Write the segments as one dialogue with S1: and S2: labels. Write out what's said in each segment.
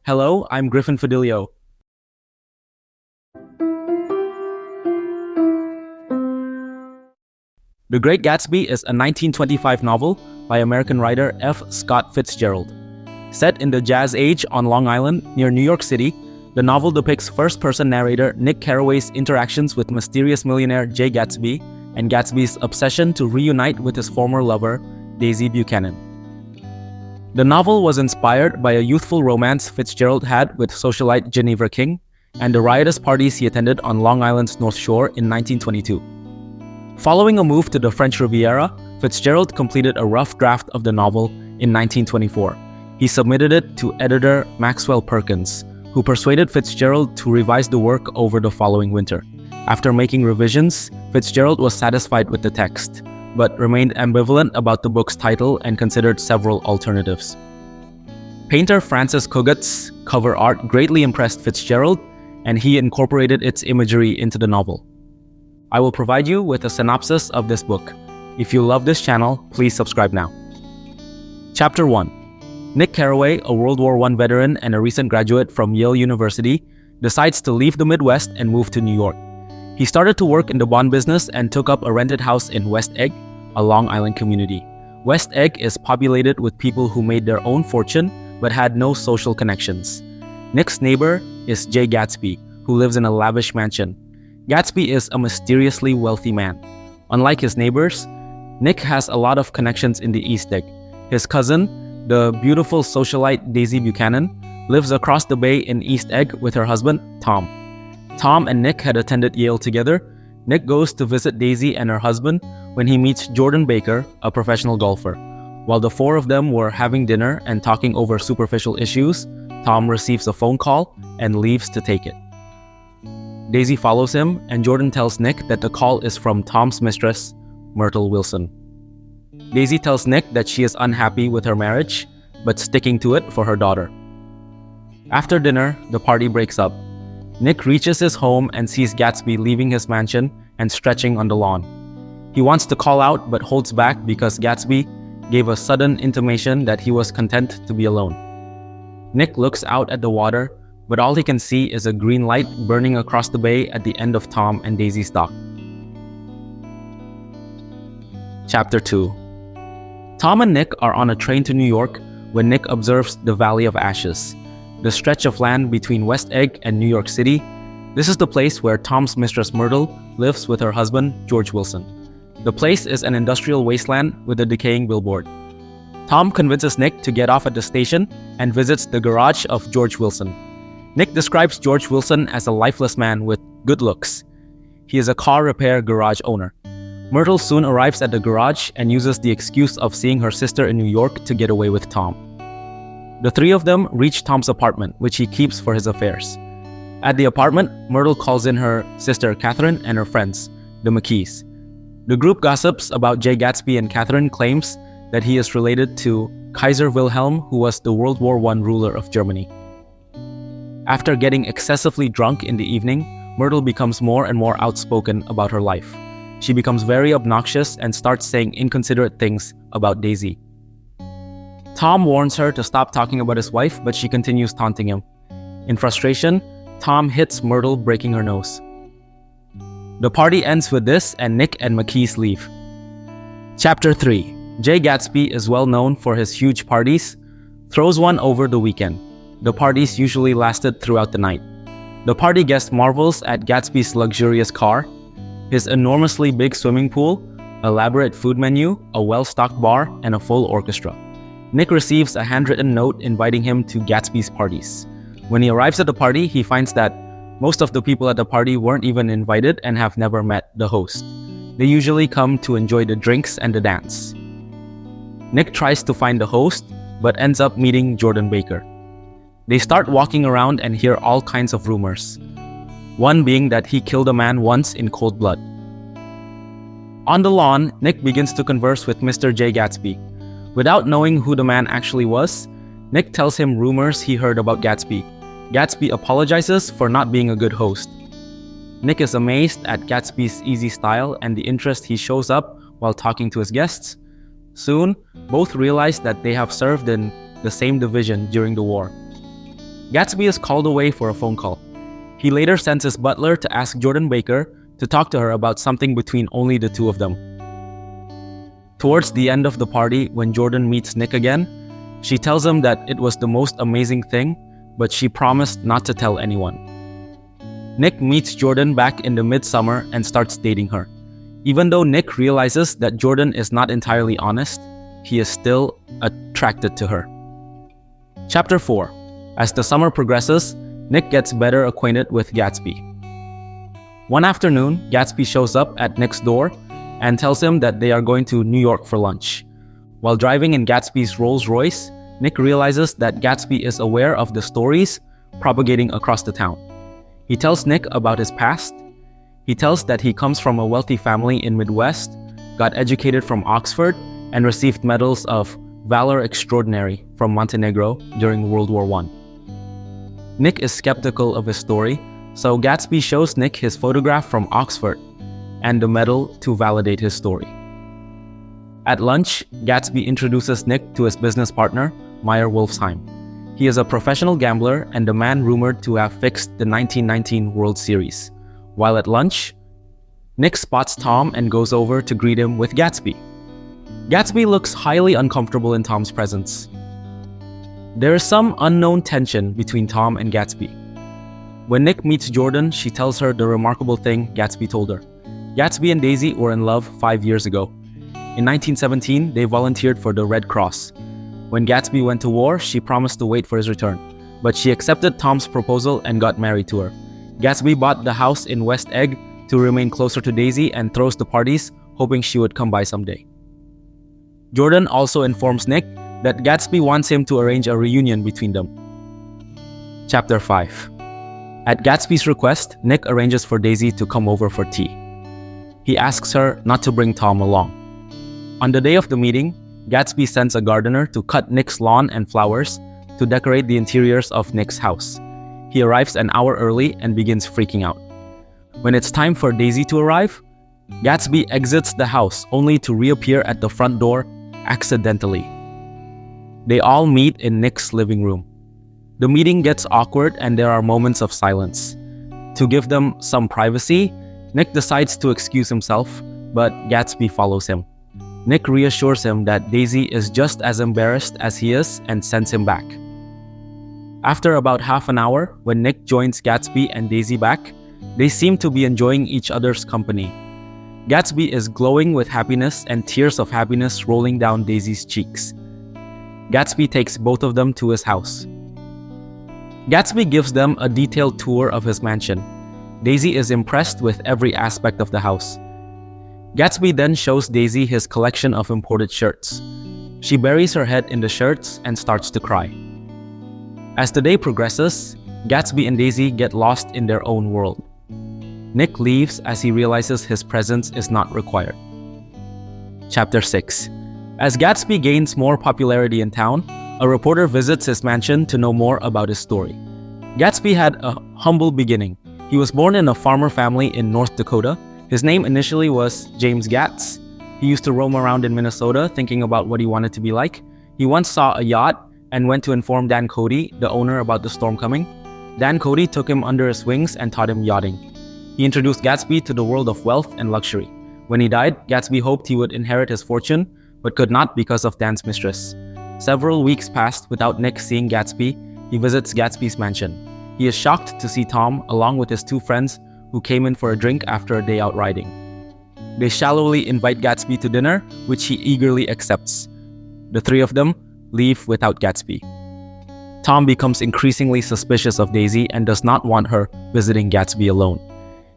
S1: Hello, I'm Griffin Fidelio. The Great Gatsby is a 1925 novel by American writer F. Scott Fitzgerald. Set in the Jazz Age on Long Island, near New York City, the novel depicts first-person narrator Nick Carraway's interactions with mysterious millionaire Jay Gatsby and Gatsby's obsession to reunite with his former lover, Daisy Buchanan. The novel was inspired by a youthful romance Fitzgerald had with socialite Geneva King and the riotous parties he attended on Long Island's North Shore in 1922. Following a move to the French Riviera, Fitzgerald completed a rough draft of the novel in 1924. He submitted it to editor Maxwell Perkins, who persuaded Fitzgerald to revise the work over the following winter. After making revisions, Fitzgerald was satisfied with the text, but remained ambivalent about the book's title and considered several alternatives. Painter Francis Cogat's cover art greatly impressed Fitzgerald, and he incorporated its imagery into the novel. I will provide you with a synopsis of this book. If you love this channel, please subscribe now. Chapter 1. Nick Carraway, a World War I veteran and a recent graduate from Yale University, decides to leave the Midwest and move to New York. He started to work in the bond business and took up a rented house in West Egg, a Long Island community. West Egg is populated with people who made their own fortune but had no social connections. Nick's neighbor is Jay Gatsby, who lives in a lavish mansion. Gatsby is a mysteriously wealthy man. Unlike his neighbors, Nick has a lot of connections in the East Egg. His cousin, the beautiful socialite Daisy Buchanan, lives across the bay in East Egg with her husband, Tom. Tom and Nick had attended Yale together. Nick goes to visit Daisy and her husband when he meets Jordan Baker, a professional golfer. While the four of them were having dinner and talking over superficial issues, Tom receives a phone call and leaves to take it. Daisy follows him, and Jordan tells Nick that the call is from Tom's mistress, Myrtle Wilson. Daisy tells Nick that she is unhappy with her marriage, but sticking to it for her daughter. After dinner, the party breaks up. Nick reaches his home and sees Gatsby leaving his mansion and stretching on the lawn. He wants to call out but holds back because Gatsby gave a sudden intimation that he was content to be alone. Nick looks out at the water, but all he can see is a green light burning across the bay at the end of Tom and Daisy's dock. Chapter 2. Tom and Nick are on a train to New York when Nick observes the Valley of Ashes, the stretch of land between West Egg and New York City. This is the place where Tom's mistress Myrtle lives with her husband, George Wilson. The place is an industrial wasteland with a decaying billboard. Tom convinces Nick to get off at the station and visits the garage of George Wilson. Nick describes George Wilson as a lifeless man with good looks. He is a car repair garage owner. Myrtle soon arrives at the garage and uses the excuse of seeing her sister in New York to get away with Tom. The three of them reach Tom's apartment, which he keeps for his affairs. At the apartment, Myrtle calls in her sister Catherine and her friends, the McKees. The group gossips about Jay Gatsby, and Catherine claims that he is related to Kaiser Wilhelm, who was the World War I ruler of Germany. After getting excessively drunk in the evening, Myrtle becomes more and more outspoken about her life. She becomes very obnoxious and starts saying inconsiderate things about Daisy. Tom warns her to stop talking about his wife, but she continues taunting him. In frustration, Tom hits Myrtle, breaking her nose. The party ends with this, and Nick and McKees leave. Chapter 3. Jay Gatsby is well known for his huge parties, throws one over the weekend. The parties usually lasted throughout the night. The party guest marvels at Gatsby's luxurious car, his enormously big swimming pool, elaborate food menu, a well-stocked bar, and a full orchestra. Nick receives a handwritten note inviting him to Gatsby's parties. When he arrives at the party, he finds that most of the people at the party weren't even invited and have never met the host. They usually come to enjoy the drinks and the dance. Nick tries to find the host, but ends up meeting Jordan Baker. They start walking around and hear all kinds of rumors, one being that he killed a man once in cold blood. On the lawn, Nick begins to converse with Mr. Jay Gatsby. Without knowing who the man actually was, Nick tells him rumors he heard about Gatsby. Gatsby apologizes for not being a good host. Nick is amazed at Gatsby's easy style and the interest he shows up while talking to his guests. Soon, both realize that they have served in the same division during the war. Gatsby is called away for a phone call. He later sends his butler to ask Jordan Baker to talk to her about something between only the two of them. Towards the end of the party, when Jordan meets Nick again, she tells him that it was the most amazing thing, but she promised not to tell anyone. Nick meets Jordan back in the midsummer and starts dating her. Even though Nick realizes that Jordan is not entirely honest, he is still attracted to her. Chapter 4. As the summer progresses, Nick gets better acquainted with Gatsby. One afternoon, Gatsby shows up at Nick's door and tells him that they are going to New York for lunch. While driving in Gatsby's Rolls Royce, Nick realizes that Gatsby is aware of the stories propagating across the town. He tells Nick about his past. He tells that he comes from a wealthy family in Midwest, got educated from Oxford, and received medals of Valor Extraordinary from Montenegro during World War I. Nick is skeptical of his story, so Gatsby shows Nick his photograph from Oxford and the medal to validate his story. At lunch, Gatsby introduces Nick to his business partner, Meyer Wolfsheim. He is a professional gambler and the man rumored to have fixed the 1919 World Series. While at lunch, Nick spots Tom and goes over to greet him with Gatsby. Gatsby looks highly uncomfortable in Tom's presence. There is some unknown tension between Tom and Gatsby. When Nick meets Jordan, she tells her the remarkable thing Gatsby told her. Gatsby and Daisy were in love 5 years ago. In 1917, they volunteered for the Red Cross. When Gatsby went to war, she promised to wait for his return, but she accepted Tom's proposal and got married to her. Gatsby bought the house in West Egg to remain closer to Daisy and throws the parties, hoping she would come by someday. Jordan also informs Nick that Gatsby wants him to arrange a reunion between them. Chapter 5. At Gatsby's request, Nick arranges for Daisy to come over for tea. He asks her not to bring Tom along. On the day of the meeting, Gatsby sends a gardener to cut Nick's lawn and flowers to decorate the interiors of Nick's house. He arrives an hour early and begins freaking out. When it's time for Daisy to arrive, Gatsby exits the house only to reappear at the front door accidentally. They all meet in Nick's living room. The meeting gets awkward and there are moments of silence. To give them some privacy, Nick decides to excuse himself, but Gatsby follows him. Nick reassures him that Daisy is just as embarrassed as he is and sends him back. After about half an hour, when Nick joins Gatsby and Daisy back, they seem to be enjoying each other's company. Gatsby is glowing with happiness and tears of happiness rolling down Daisy's cheeks. Gatsby takes both of them to his house. Gatsby gives them a detailed tour of his mansion. Daisy is impressed with every aspect of the house. Gatsby then shows Daisy his collection of imported shirts. She buries her head in the shirts and starts to cry. As the day progresses, Gatsby and Daisy get lost in their own world. Nick leaves as he realizes his presence is not required. Chapter 6. As Gatsby gains more popularity in town, a reporter visits his mansion to know more about his story. Gatsby had a humble beginning. He was born in a farmer family in North Dakota. His name initially was James Gatz. He used to roam around in Minnesota thinking about what he wanted to be like. He once saw a yacht and went to inform Dan Cody, the owner, about the storm coming. Dan Cody took him under his wings and taught him yachting. He introduced Gatsby to the world of wealth and luxury. When he died, Gatsby hoped he would inherit his fortune, but could not because of Dan's mistress. Several weeks passed without Nick seeing Gatsby. He visits Gatsby's mansion. He is shocked to see Tom along with his two friends who came in for a drink after a day out riding. They shallowly invite Gatsby to dinner, which he eagerly accepts. The three of them leave without Gatsby. Tom becomes increasingly suspicious of Daisy and does not want her visiting Gatsby alone.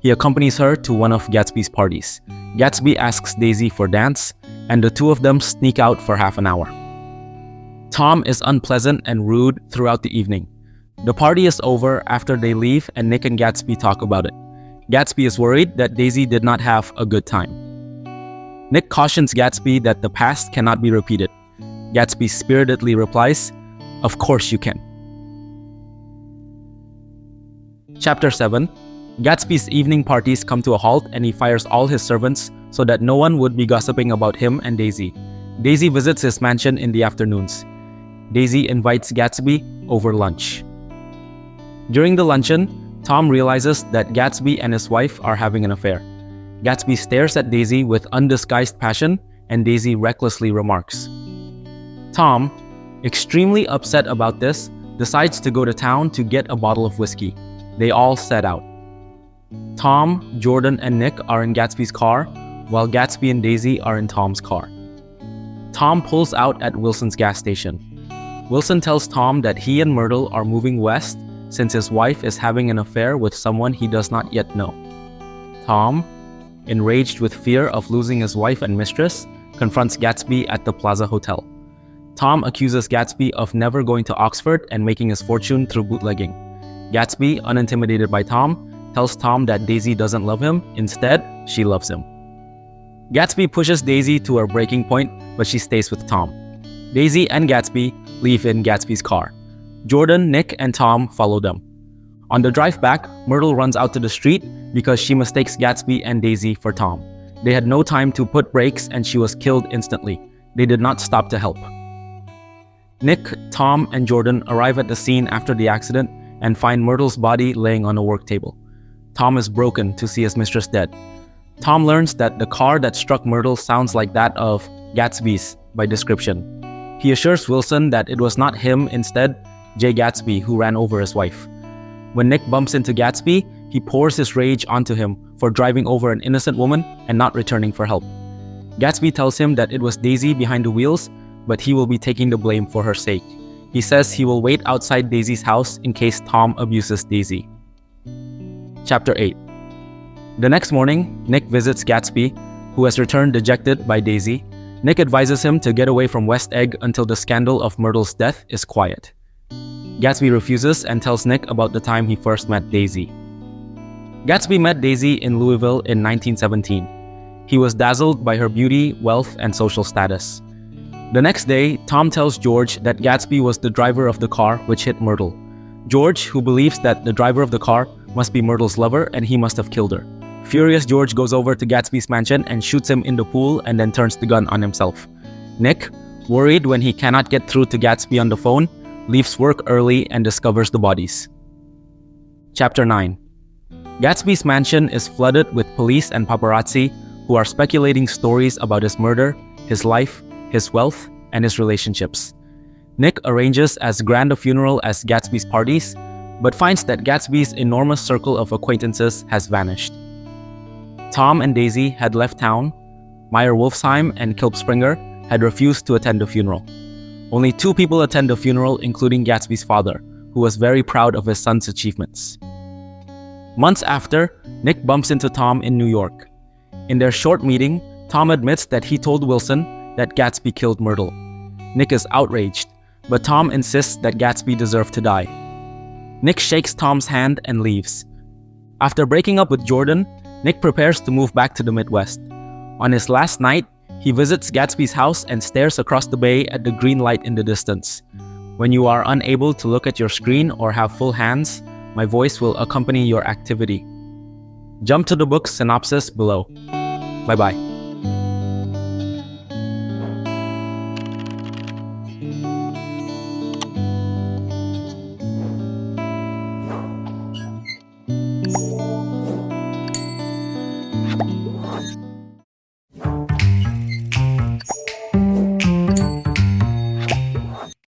S1: He accompanies her to one of Gatsby's parties. Gatsby asks Daisy for a dance, and the two of them sneak out for half an hour. Tom is unpleasant and rude throughout the evening. The party is over after they leave and Nick and Gatsby talk about it. Gatsby is worried that Daisy did not have a good time. Nick cautions Gatsby that the past cannot be repeated. Gatsby spiritedly replies, "Of course you can." Chapter 7. Gatsby's evening parties come to a halt and he fires all his servants so that no one would be gossiping about him and Daisy. Daisy visits his mansion in the afternoons. Daisy invites Gatsby over lunch. During the luncheon, Tom realizes that Gatsby and his wife are having an affair. Gatsby stares at Daisy with undisguised passion, and Daisy recklessly remarks. Tom, extremely upset about this, decides to go to town to get a bottle of whiskey. They all set out. Tom, Jordan, and Nick are in Gatsby's car, while Gatsby and Daisy are in Tom's car. Tom pulls out at Wilson's gas station. Wilson tells Tom that he and Myrtle are moving west since his wife is having an affair with someone he does not yet know. Tom, enraged with fear of losing his wife and mistress, confronts Gatsby at the Plaza Hotel. Tom accuses Gatsby of never going to Oxford and making his fortune through bootlegging. Gatsby, unintimidated by Tom, tells Tom that Daisy doesn't love him. Instead, she loves him. Gatsby pushes Daisy to her breaking point, but she stays with Tom. Daisy and Gatsby leave in Gatsby's car. Jordan, Nick, and Tom follow them. On the drive back, Myrtle runs out to the street because she mistakes Gatsby and Daisy for Tom. They had no time to put brakes and she was killed instantly. They did not stop to help. Nick, Tom, and Jordan arrive at the scene after the accident and find Myrtle's body laying on a work table. Tom is broken to see his mistress dead. Tom learns that the car that struck Myrtle sounds like that of Gatsby's by description. He assures Wilson that it was not him, instead, Jay Gatsby, who ran over his wife. When Nick bumps into Gatsby, he pours his rage onto him for driving over an innocent woman and not returning for help. Gatsby tells him that it was Daisy behind the wheels, but he will be taking the blame for her sake. He says he will wait outside Daisy's house in case Tom abuses Daisy. Chapter 8. The next morning, Nick visits Gatsby, who has returned dejected by Daisy. Nick advises him to get away from West Egg until the scandal of Myrtle's death is quiet. Gatsby refuses and tells Nick about the time he first met Daisy. Gatsby met Daisy in Louisville in 1917. He was dazzled by her beauty, wealth, and social status. The next day, Tom tells George that Gatsby was the driver of the car which hit Myrtle. George, who believes that the driver of the car must be Myrtle's lover and he must have killed her. Furious, George goes over to Gatsby's mansion and shoots him in the pool and then turns the gun on himself. Nick, worried when he cannot get through to Gatsby on the phone, leaves work early and discovers the bodies. Chapter 9. Gatsby's mansion is flooded with police and paparazzi who are speculating stories about his murder, his life, his wealth, and his relationships. Nick arranges as grand a funeral as Gatsby's parties, but finds that Gatsby's enormous circle of acquaintances has vanished. Tom and Daisy had left town. Meyer Wolfsheim and Kilp Springer had refused to attend the funeral. Only 2 people attend the funeral, including Gatsby's father, who was very proud of his son's achievements. Months after, Nick bumps into Tom in New York. In their short meeting, Tom admits that he told Wilson that Gatsby killed Myrtle. Nick is outraged, but Tom insists that Gatsby deserved to die. Nick shakes Tom's hand and leaves. After breaking up with Jordan, Nick prepares to move back to the Midwest. On his last night, he visits Gatsby's house and stares across the bay at the green light in the distance. When you are unable to look at your screen or have full hands, my voice will accompany your activity. Jump to the book's synopsis below. Bye-bye.